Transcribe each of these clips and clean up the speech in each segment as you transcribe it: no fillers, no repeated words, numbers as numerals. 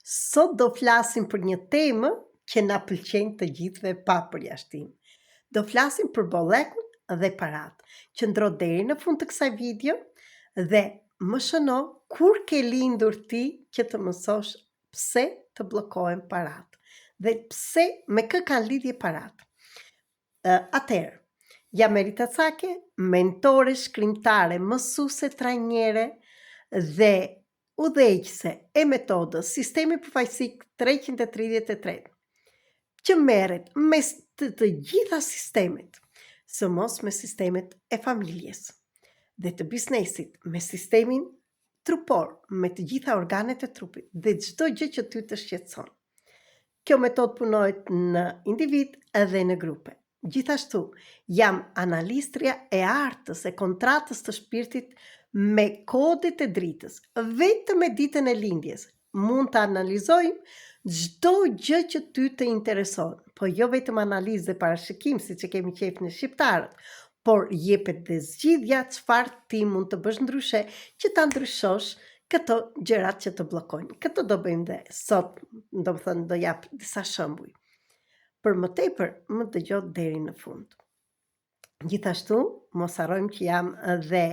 Sot do flasim për një temë që na pëlqen të gjithëve pa përjashtim. Do flasim për bollekun dhe paratë. Qëndro deri në fund të kësaj video dhe më shëno kur ke lindur ti që të mësosh pse të bllokohen paratë dhe pse me kë kanë lidhje paratë. Atëherë, jam Merita Cake, mentore, shkrimtare, mësuese, trajnere dhe udhëheqëse e metodës Sistemi Përfaqësik 333, që merret mes të gjitha sistemet, së mos me sistemet e familjes dhe të biznesit, me sistemin trupor, me të gjitha organet e trupit dhe çdo gjë që ty të shqetëson. Kjo metodë punohet në individ edhe në grupe. Gjithashtu, jam analistria e artës e kontratës të shpirtit me kodet e dritës, vetëm me ditën e lindjes. Mund të analizojmë çdo gjë që ty të intereson, po jo vetëm analizë dhe parashikim, siç e kemi qejf në shqiptarët, por jepet dhe zgjidhja çfarë ti mund të bësh ndryshe që ta ndryshosh këto gjërat që të bllokojnë. Këtë do bëjmë dhe sot, domethënë do jap disa shembuj. Për më tepër, më dëgjo deri në fund. Gjithashtu, mos harrojmë që jam dhe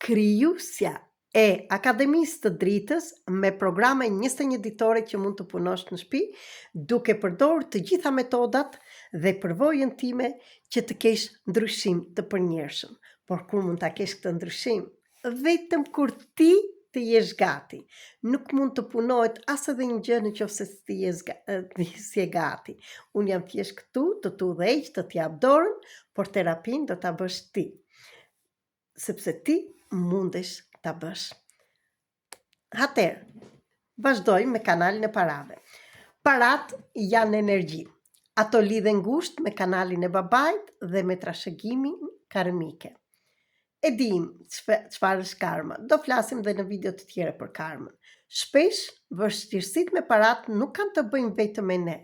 krijuesja e Akademisë të Dritës me programe 21 ditore që mund të punosh në shtëpi, duke përdorur të gjitha metodat dhe përvojën time që të kesh ndryshim të përnjershëm. Por kur mund ta kesh këtë ndryshim? Vetëm kur ti të jesh gati. Nuk mund të punohet as edhe një gjë nëse ti je gati. Unë jam thjesht këtu të të udhëheq, të t'jap dorën, por terapin do ta bësh ti. Sepse ti mundesh ta bësh. Atëherë, vazhdojmë me kanalin e parave. Paratë janë energji. Ato lidhen ngushtë me kanalin e babait dhe me trashëgimin karmike. E dim çfarë është karma. Do flasim dhe në video të tjera për karmën. Shpesh, vështirësitë me paratë nuk kanë të bëjnë vetëm me ne,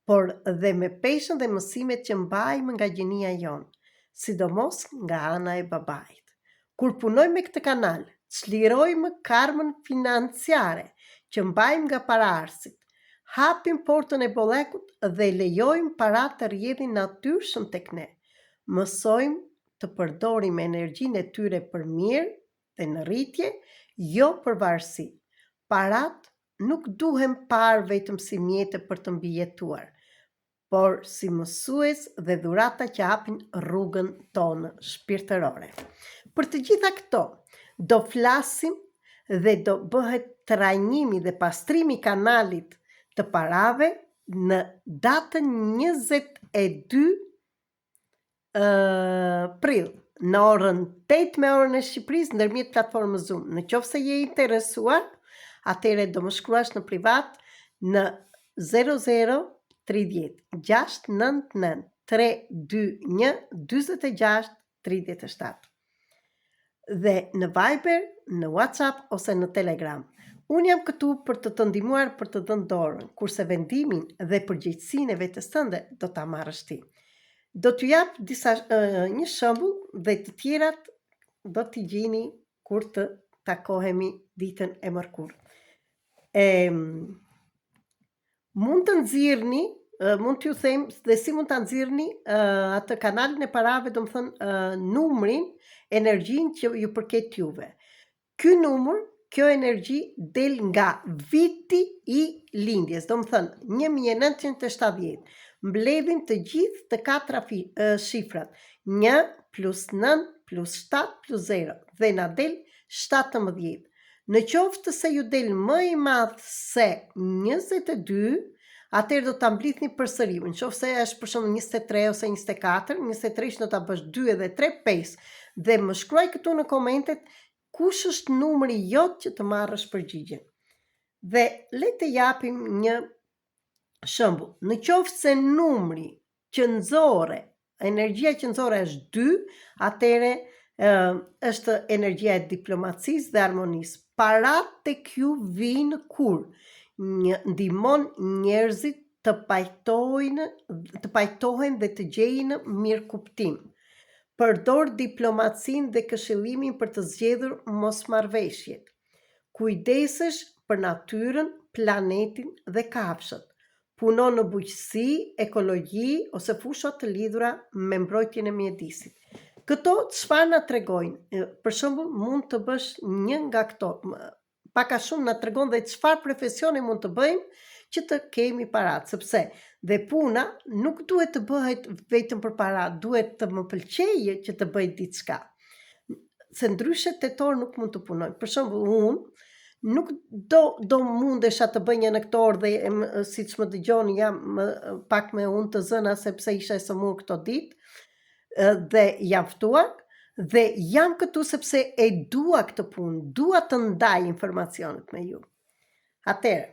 por dhe me peshën dhe mësimet që mbajmë nga gjenia jonë, sidomos nga ana e babait. Kur punojmë me këtë kanal, çlirojmë karmën financiare që mbajmë nga paraardhësit, hapim portën e bollekut dhe lejojmë paratë të rrjedhin natyrshëm tek ne. Mësojmë të përdorim energjinë e tyre për mirë dhe në rritje, jo për varësi. Paratë nuk duhen parë vetëm si mjete për të mbijetuar, por si mësues dhe dhurata që hapin rrugën tonë shpirtërore. Për të gjitha këto, do flasim dhe do bëhet trajnimi dhe pastrimi i kanalit të parave në datën 22 prill, në orën 8 me orën e Shqipërisë ndërmjet platformës Zoom. Në qoftë se je interesuar, atëherë do më shkruash në privat në 0030 699 321 46 37 dhe në Viber, në WhatsApp ose në Telegram. Unë jam këtu për të të ndihmuar për të dhënë dorën, kurse vendimin dhe përgjegjësinë e vetes tënde do ta marrësh ti. Do t'ju jap një shembull dhe të tjerat do t'i gjeni kur të takohemi ditën e mërkurë. Mund të nxirrni, mund t'ju them dhe si mund ta nxirrni atë kanalin e parave, domethënë numrin, energjinë që ju përket juve. Ky numër, kjo energji del nga viti i lindjes, domethënë 1970. Mbledhim të gjithë të katra shifrat, 1 plus 9 plus 7 plus 0 dhe na del 17. Në qoftë se ju del më i madh se 22, atëherë do ta mblidhni përsëri. Në qoftë se është për shembull 23 ose 24, 23 do ta bësh 2 edhe 3, 5 dhe më shkruaj këtu në komentet kush është numri jot që të marrësh përgjigjen. Dhe le të japim një shembull. Në qoftë se numri qëndrore, energjia qëndrore është 2, atëherë është energjia e diplomacisë dhe harmonisë. Paratë tek ju vijnë kur ndihmon njerëzit të pajtohen dhe të gjejnë mirëkuptim. Përdor diplomacinë dhe këshillimin për të zgjedhur mosmarrveshjet. Kujdesesh për natyrën, planetin dhe kafshët. Punon në bujqësi, ekologji ose fusha të lidhura me mbrojtjen e mjedisit. Këto çfarë na tregojnë? Për shembull, mund të bësh një nga këto, pak a shumë na tregon dhe çfarë profesioni mund të bëjmë që të kemi paratë, sepse dhe puna nuk duhet të bëhet vetëm për para, duhet të më pëlqejë që të bëj diçka. Se ndryshe tetor nuk mund të punoj. Për shembull, unë nuk do mundesha të bëj një aktor dhe siç më dëgjoni jam pak me unë të zëna sepse isha e sëmur këto ditë dhe jam ftuar dhe jam këtu sepse e dua këtë punë, dua të ndaj informacionet me ju. Atëherë,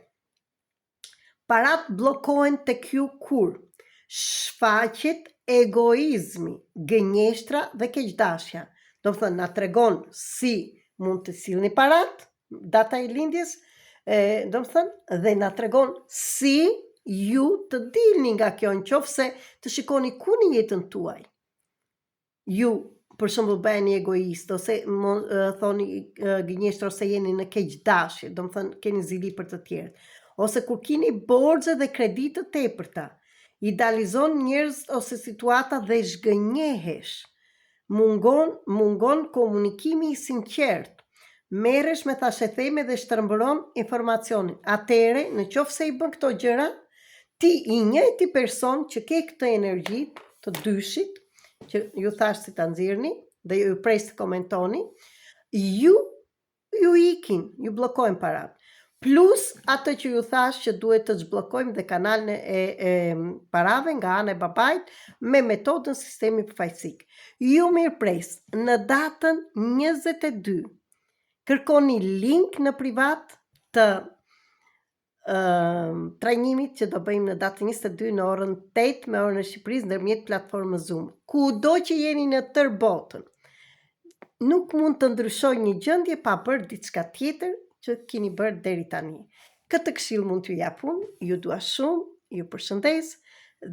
parat bllokohen tek ju kur shfaqet egoizmi, gënjeshtra dhe keqdashja. Do të thënë, na tregon si mund të sillni parat, data e lindjes, do të thënë, dhe na tregon si ju të dilni nga kjo, nëse të shikoni ku në jetën tuaj. Ju, për shembull, bëheni egoist ose thoni gënjeshtër ose jeni në keqdashje, do të thënë keni zili për të tjerët. Ose kur keni borxhe dhe kredi të tepërta, idealizon njerëz ose situata dhe zhgënjehesh. Mungon komunikimi i sinqert, merresh me thashetheme dhe shtrembëron informacionin. Atëre, në qoftë se i bën këto gjëra, ti i njëjti person që ke këtë energji të dyshit, që ju thash si ta nxirrni dhe ju pres të komentoni, ju ikin, ju bllokojnë parat. Plus atë që ju thash që duhet të zhbllokojmë dhe kanalin e parave nga ana e babait me metodën sistemi përfaqësik. Ju mirëpres në datën 22. Kërkoni link në privat të trajnimit që do bëjmë në datën 22 në orën 8 me orën e Shqipërisë ndërmjet platformës Zoom. Kudo që jeni në tërë botën, nuk mund të ndryshoj një gjendje pa bërë diçka tjetër që keni bërë deri tani. Këtë këshill mund t'ju jap unë, ju dua shumë, ju përshëndes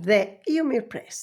dhe ju mirëpres.